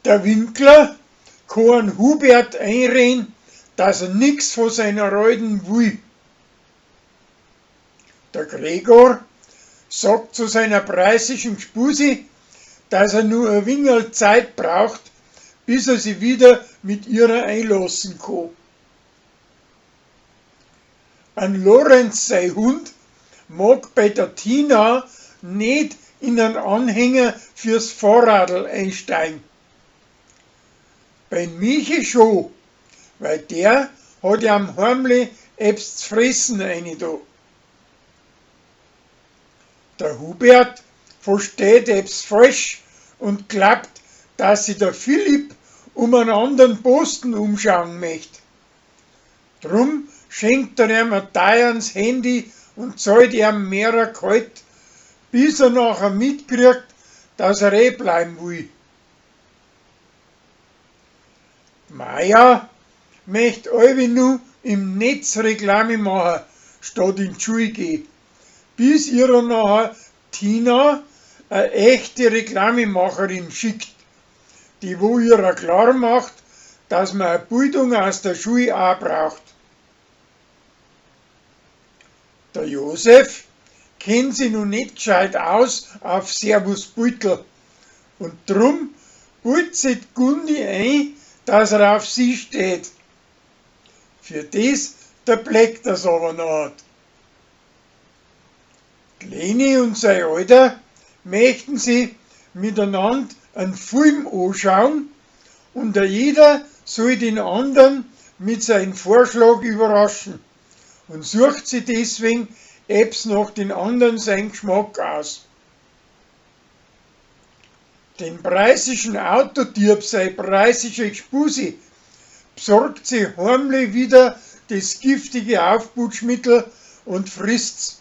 Der Winkler kann Hubert einreden, dass er nix von seiner Alten will. Der Gregor sagt zu seiner preisischen Gspusi, dass er nur ein wenig Zeit braucht, bis er sie wieder mit ihrer einlassen kann. Ein Lorenz, sein Hund, mag bei der Tina nicht in einen Anhänger fürs Fahrradl einsteigen. Bei Michi schon, weil der hat ja am Heimli etwas zu fressen rein da. Der Hubert versteht etwas falsch und glaubt, dass sich der Philipp um einen anderen Posten umschauen möchte. Drum schenkt er ihm ein teures Handy und zahlt ihm mehr Gehalt, bis er nachher mitkriegt, dass er bleiben will. Maja möchte alle nur im Netz Reklame machen, statt in die Schule gehen, bis ihr nachher Tina eine echte Reklamemacherin schickt, die wo ihr klar macht, dass man eine Bildung aus der Schule auch braucht. Der Josef kennt sich noch nicht gescheit aus auf Servusbeutel und drum beutet sich die Gundi ein, dass er auf sie steht. Für das der Bleck das aber noch hat. Die Leni und sein Alter möchten sie miteinander einen Film anschauen und jeder soll den anderen mit seinem Vorschlag überraschen und sucht sich deswegen etwas nach den anderen seinen Geschmack aus. Den preisischen Autodieb, sein preisische Gspusi, besorgt sich heimlich wieder das giftige Aufputschmittel und frisst's.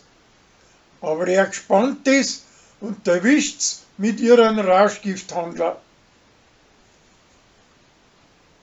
Aber er gespannt ist und erwischt's mit ihren Rauschgifthandler.